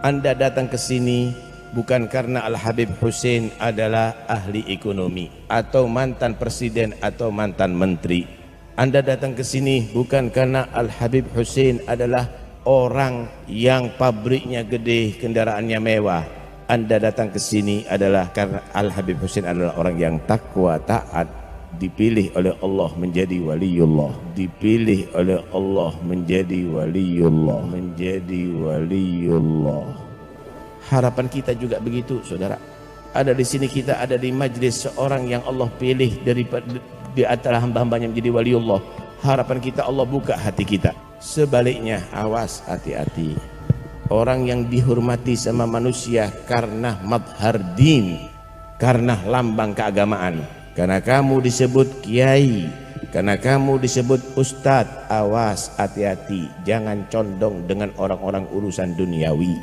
Anda datang ke sini bukan karena Al-Habib Hussein adalah ahli ekonomi atau mantan presiden atau mantan menteri. Anda datang ke sini bukan karena Al-Habib Hussein adalah orang yang pabriknya gede, kendaraannya mewah. Anda datang ke sini adalah karena Al-Habib Hussein adalah orang yang takwa, taat, dipilih oleh Allah menjadi waliullah, dipilih oleh Allah menjadi waliullah, menjadi waliullah. Harapan kita juga begitu, saudara. Ada di sini kita ada di majlis seorang yang Allah pilih daripada di antara hamba-hambanya menjadi waliullah. Harapan kita Allah buka hati kita. Sebaliknya, awas, hati-hati. Orang yang dihormati sama manusia karena madhar din, karena lambang keagamaan, karena kamu disebut kiai, karena kamu disebut ustadz, awas, hati-hati. Jangan condong dengan orang-orang urusan duniawi.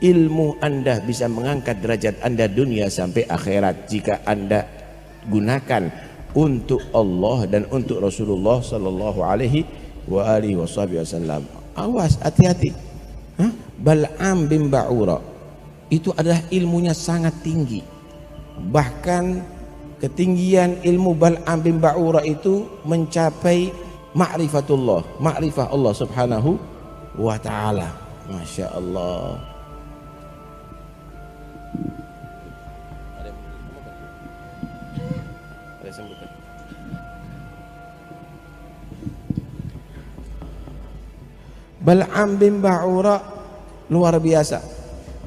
Ilmu Anda bisa mengangkat derajat Anda dunia sampai akhirat jika Anda gunakan untuk Allah dan untuk Rasulullah sallallahu alaihi wasallam. Awas, hati-hati. Bal'am bin Ba'ura itu adalah ilmunya sangat tinggi. Bahkan ketinggian ilmu Bal'am bin Ba'ura itu mencapai ma'rifatullah, ma'rifah Allah subhanahu wa ta'ala. Masya Allah. Bal'am bin Ba'ura luar biasa.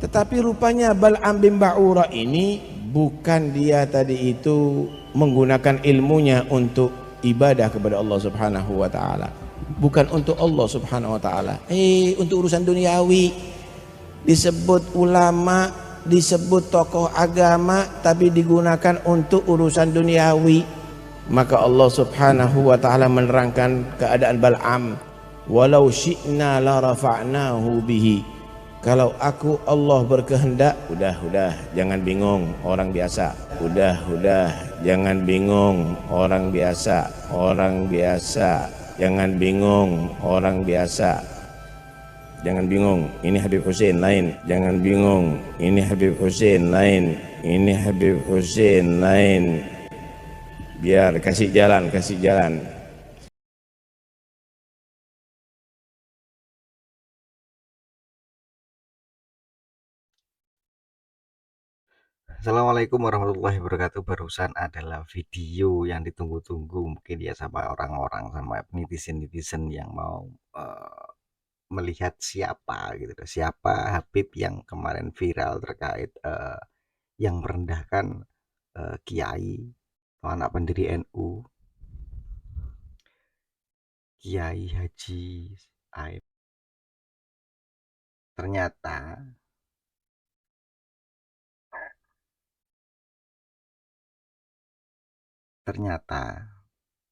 Tetapi rupanya Bal'am bin Ba'ura ini bukan dia tadi itu menggunakan ilmunya untuk ibadah kepada Allah subhanahu wa ta'ala, bukan untuk Allah subhanahu wa ta'ala, untuk urusan duniawi. Disebut ulama, disebut tokoh agama, tapi digunakan untuk urusan duniawi. Maka Allah subhanahu wa ta'ala menerangkan keadaan Bal'am, walau syi'na la rafa'nahu bihi. Kalau aku Allah berkehendak, udah jangan bingung orang biasa. Udah jangan bingung orang biasa. Jangan bingung orang biasa. Jangan bingung, ini Habib Hussein lain. Jangan bingung, ini Habib Hussein lain. Ini Habib Hussein lain. Biar kasih jalan. Assalamualaikum warahmatullahi wabarakatuh. Barusan adalah video yang ditunggu-tunggu mungkin ya sama orang-orang, sama netizen-netizen yang mau melihat siapa gitu, siapa Habib yang kemarin viral terkait yang merendahkan Kiai atau anak pendiri NU, Kiai Haji Aib. Ternyata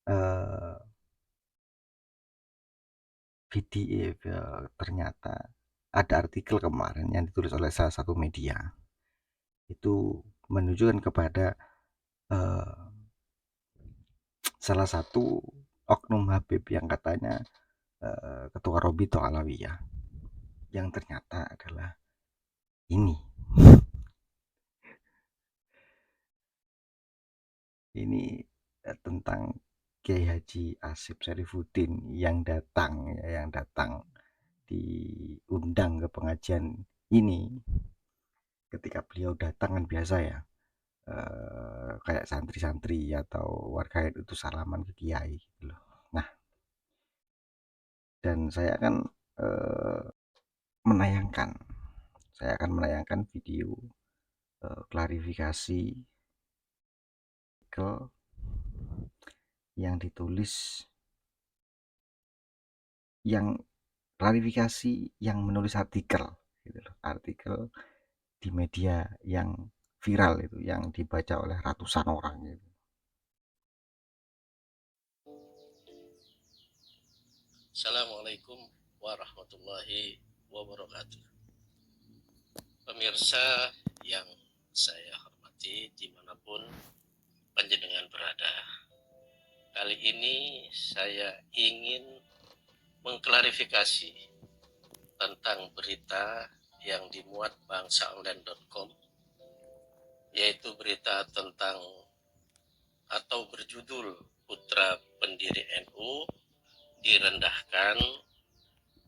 eh, ternyata ada artikel kemarin yang ditulis oleh salah satu media itu menunjukkan kepada eh, salah satu oknum Habib yang katanya ketua Robito Alawiyah, yang ternyata adalah ini tentang Kiai Haji Asif Syarifuddin yang datang diundang ke pengajian ini. Ketika beliau datang kan biasa ya, kayak santri-santri atau warga itu salaman ke kiai gitu loh. Nah, dan eh, menayangkan saya akan menayangkan video klarifikasi ke yang ditulis, yang klarifikasi yang menulis artikel gitu loh, artikel di media yang viral itu, yang dibaca oleh ratusan orang gitu. Assalamualaikum warahmatullahi wabarakatuh. Pemirsa yang saya hormati dimanapun panjenengan berada, kali ini saya ingin mengklarifikasi tentang berita yang dimuat bangsaonline.com, yaitu berita tentang atau berjudul Putra Pendiri NU direndahkan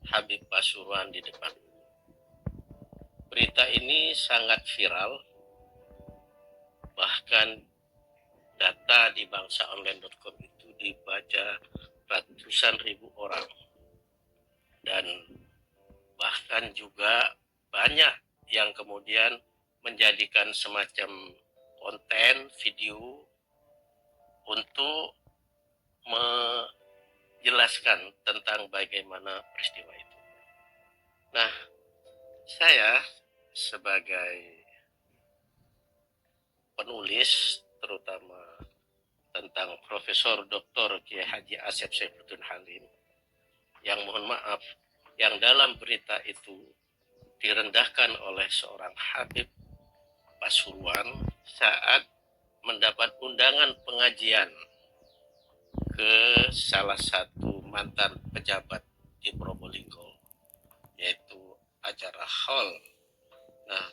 Habib Pasuruan di depan. Berita ini sangat viral, bahkan data di bangsaonline.com itu dibaca ratusan ribu orang, dan bahkan juga banyak yang kemudian menjadikan semacam konten video untuk menjelaskan tentang bagaimana peristiwa itu. Nah, saya sebagai penulis, terutama tentang Profesor Dr. Kiai Haji Asep Saifuddin Halim, yang mohon maaf, yang dalam berita itu direndahkan oleh seorang Habib Pasuruan saat mendapat undangan pengajian ke salah satu mantan pejabat di Probolinggo, yaitu acara hall. Nah,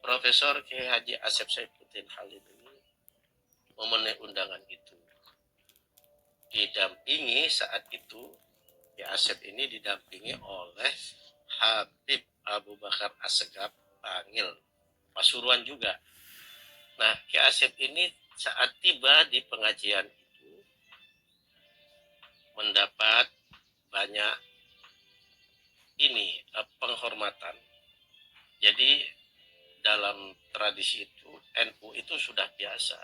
Profesor Kiai Haji Asep Saifuddin Halim ini memenuhi undangan itu. Didampingi saat itu, Kiai Asep ini didampingi oleh Habib Abu Bakar Assegaf Bangil, Pasuruan juga. Nah, Kiai Asep ini saat tiba di pengajian itu mendapat banyak penghormatan. Jadi dalam tradisi itu, NU itu sudah biasa,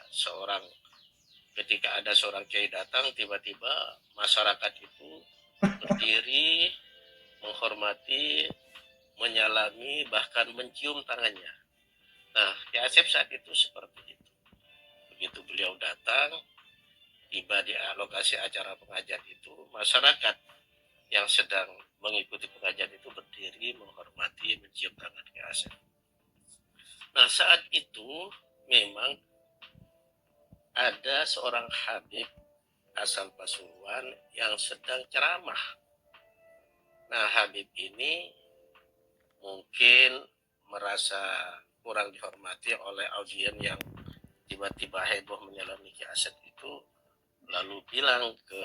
ketika ada seorang kiai datang, tiba-tiba masyarakat itu berdiri, menghormati, menyalami, bahkan mencium tangannya. Nah, Kiai Asep saat itu seperti itu. Begitu beliau datang, tiba di lokasi acara pengajian itu, masyarakat yang sedang mengikuti pengajian itu berdiri, menghormati, mencium tangan Kiai Asep. Nah, saat itu memang ada seorang Habib asal Pasuruan yang sedang ceramah. Nah, Habib ini mungkin merasa kurang dihormati oleh audien yang tiba-tiba heboh menyelami Kiai Asep itu, lalu bilang ke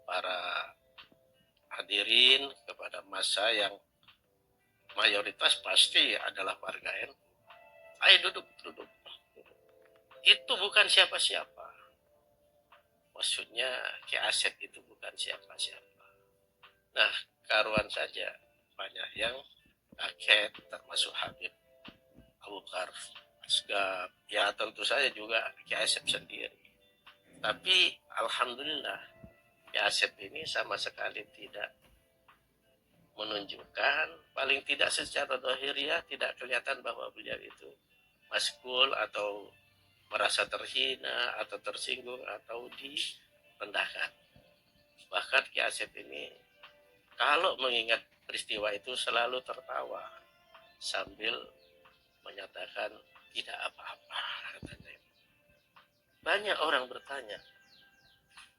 para hadirin, kepada massa yang mayoritas pasti adalah warga NU, ayo duduk. Itu bukan siapa-siapa. Maksudnya Kiai Asep itu bukan siapa-siapa. Nah, karuan saja banyak yang kaget, termasuk Habib Abu Bakar Assegaf, ya tentu saja juga Kiai Asep sendiri. Tapi alhamdulillah Kiai Asep ini sama sekali tidak menunjukkan, paling tidak secara zahiriah tidak kelihatan bahwa beliau itu maskul atau merasa terhina atau tersinggung atau direndahkan. Bahkan Kiai Asep ini kalau mengingat peristiwa itu selalu tertawa sambil menyatakan tidak apa-apa. Banyak orang bertanya,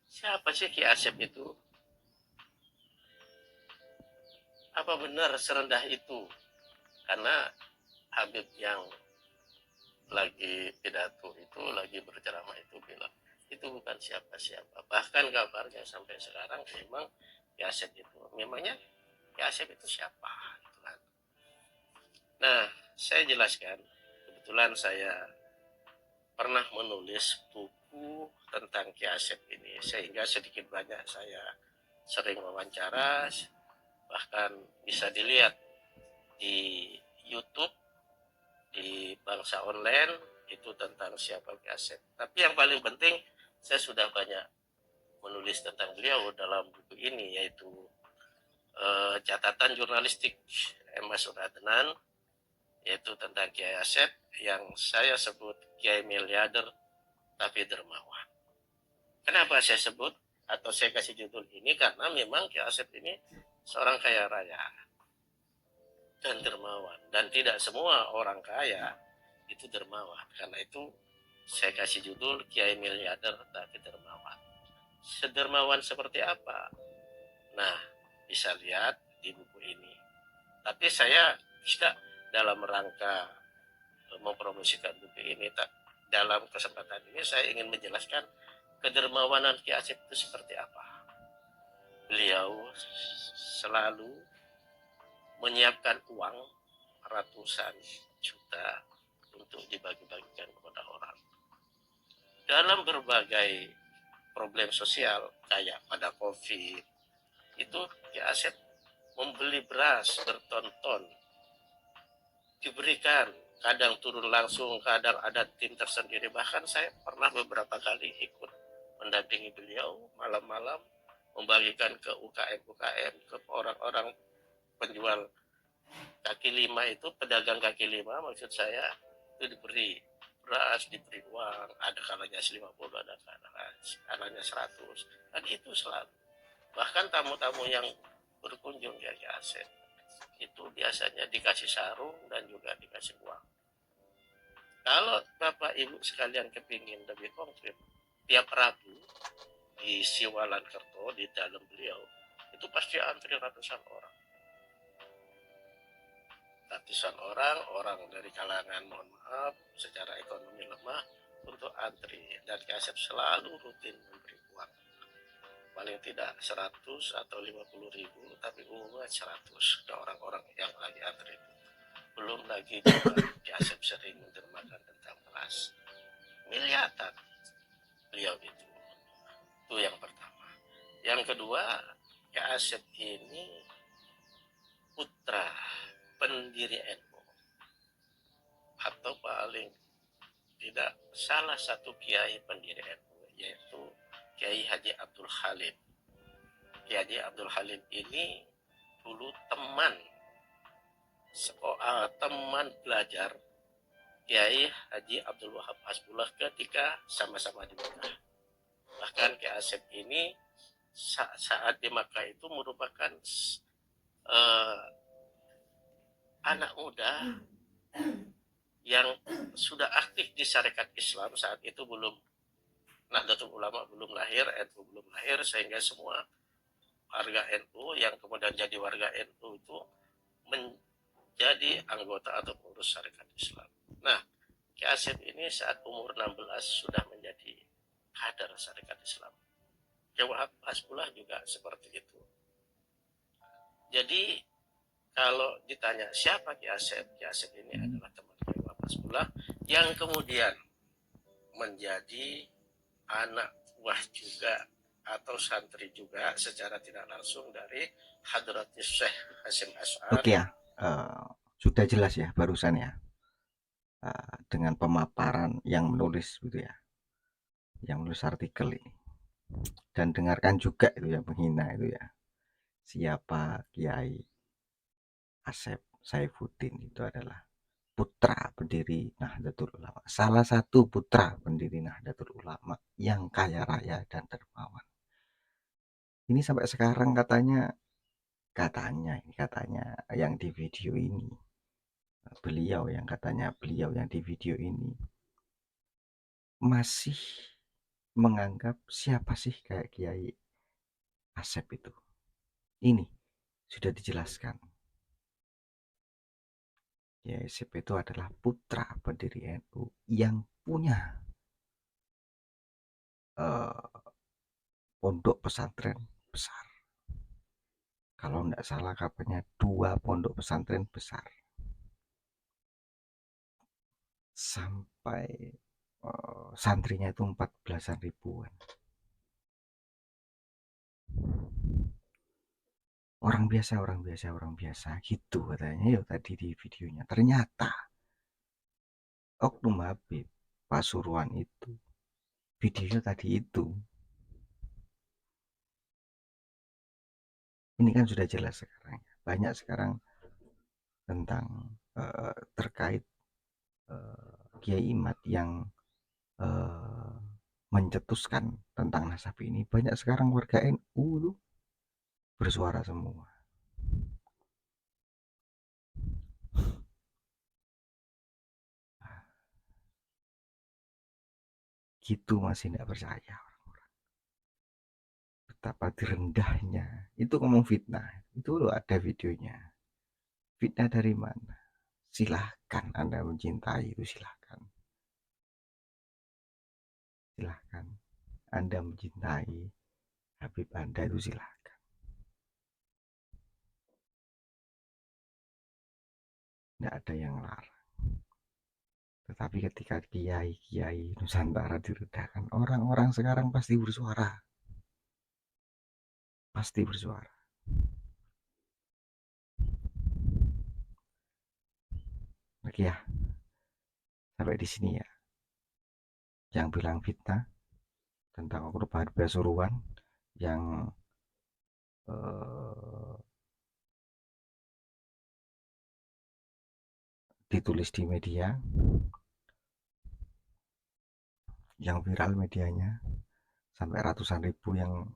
siapa sih Kiai Asep itu? Apa benar serendah itu? Karena Habib yang lagi pidato itu, lagi berceramah itu bilang, itu bukan siapa-siapa. Bahkan kabarnya sampai sekarang memang Kiai Asep itu, memangnya Kiai Asep itu siapa? Nah, saya jelaskan, kebetulan saya pernah menulis buku tentang Kiai Asep ini, sehingga sedikit banyak saya sering wawancara, bahkan bisa dilihat di YouTube, di Bangsa Online, itu tentang siapa Kiai Asep. Tapi yang paling penting, saya sudah banyak menulis tentang beliau dalam buku ini, yaitu catatan jurnalistik Masud Adnan, yaitu tentang Kiai Asep yang saya sebut Kiai Miliarder tapi dermawan. Kenapa saya sebut atau saya kasih judul ini? Karena memang Kiai Asep ini seorang kaya raya dan dermawan, dan tidak semua orang kaya itu dermawan. Karena itu saya kasih judul Kiai Miliarder tapi dermawan. Sedermawan seperti apa? Nah, bisa lihat di buku ini. Tapi saya tidak dalam rangka mempromosikan buku ini. Dalam kesempatan ini saya ingin menjelaskan kedermawanan Ki Asep itu seperti apa. Beliau selalu menyiapkan uang ratusan juta untuk dibagi-bagikan kepada orang. Dalam berbagai problem sosial kayak pada COVID, itu Ki Asep membeli beras berton-ton, diberikan, kadang turun langsung, kadang ada tim tersendiri. Bahkan saya pernah beberapa kali ikut mendampingi beliau malam-malam membagikan ke UKM-UKM, ke orang-orang penjual kaki lima itu, pedagang kaki lima maksud saya, itu diberi beras, diberi uang, ada kalanya 50, ada kalanya 100, dan itu selalu. Bahkan tamu-tamu yang berkunjung ya Ki Asep itu biasanya dikasih sarung dan juga dikasih uang. Kalau Bapak Ibu sekalian kepingin lebih konkret, tiap Rabu di Siwalan Kerto, di dalam beliau, itu pasti antri ratusan orang. Ratusan orang dari kalangan, mohon maaf, secara ekonomi lemah, untuk antri. Dan Ki Asep selalu rutin memberi uang. Paling tidak 100 atau 50.000, tapi umumnya 100 ke orang-orang yang lagi antri itu. Belum lagi juga Ki Asep sering mendermakan tentang beras. Miliatan beliau itu. Itu yang pertama. Yang kedua, Ki Asep ini putra pendiri NU, atau paling tidak salah satu kiai pendiri NU, yaitu Kiai Haji Abdul Halim. Kiai Haji Abdul Halim ini dulu teman belajar Kiai Haji Abdul Wahab Hasbullah ketika sama-sama di Makkah. Bahkan Kiai Asep ini saat di Makkah itu merupakan anak muda yang sudah aktif di Syarikat Islam. Saat itu belum, Nahdlatul Ulama belum lahir, NU belum lahir, sehingga semua warga NU yang kemudian jadi warga NU itu menjadi anggota atau pengurus Syarikat Islam. Nah, Ki Asep ini saat umur 16 sudah menjadi kader Syarikat Islam. Ki Wahab Hasbullah juga seperti itu. Jadi kalau ditanya siapa Ki Asep ini adalah teman Ki Wahab Hasbullah yang kemudian menjadi anak buah juga atau santri juga secara tidak langsung dari Hadratus Syekh Hasyim Asy'ari. Oke ya, sudah jelas ya barusan ya, dengan pemaparan yang menulis gitu ya, yang menulis artikel ini. Dan dengarkan juga itu yang menghina itu ya, siapa Kiai Asep Saifuddin itu adalah putra pendiri Nahdlatul Ulama, salah satu putra pendiri Nahdlatul Ulama yang kaya raya dan dermawan. Ini sampai sekarang katanya yang di video ini, beliau yang di video ini masih menganggap siapa sih kayak Kiai Asep itu. Ini sudah dijelaskan. Kiai Asep itu adalah putra pendiri NU yang punya pondok pesantren besar. Kalau tidak salah kabarnya 2 pondok pesantren besar. Sampai santrinya itu 14-an ribuan. Orang biasa gitu katanya ya tadi di videonya. Ternyata Oknum Habib Pasuruan itu videonya tadi itu. Ini kan sudah jelas sekarang. Banyak sekarang tentang terkait Kiai Imad yang mencetuskan tentang nasab ini. Banyak sekarang warga NU bersuara semua. Gitu masih tidak percaya orang-orang. Betapa direndahnya. Itu ngomong fitnah. Itu loh ada videonya. Fitnah dari mana? Silahkan Anda mencintai itu, silahkan. Silahkan Anda mencintai Habib Anda itu, silahkan. Tidak ada yang larang. Tetapi ketika kiai-kiai Nusantara diledakkan, orang-orang sekarang pasti bersuara. Pasti bersuara. Oke ya, sampai di sini ya. Yang bilang fitnah tentang oknum Habib Pasuruan yang ditulis di media, yang viral medianya, sampai ratusan ribu yang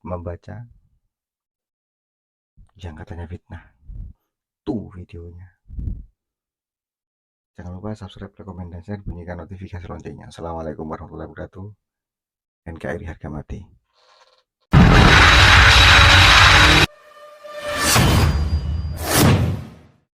membaca, yang katanya fitnah. Tuh videonya. Jangan lupa subscribe, rekomendasi, dan bunyikan notifikasi loncengnya. Assalamualaikum warahmatullahi wabarakatuh. NKRI harga mati.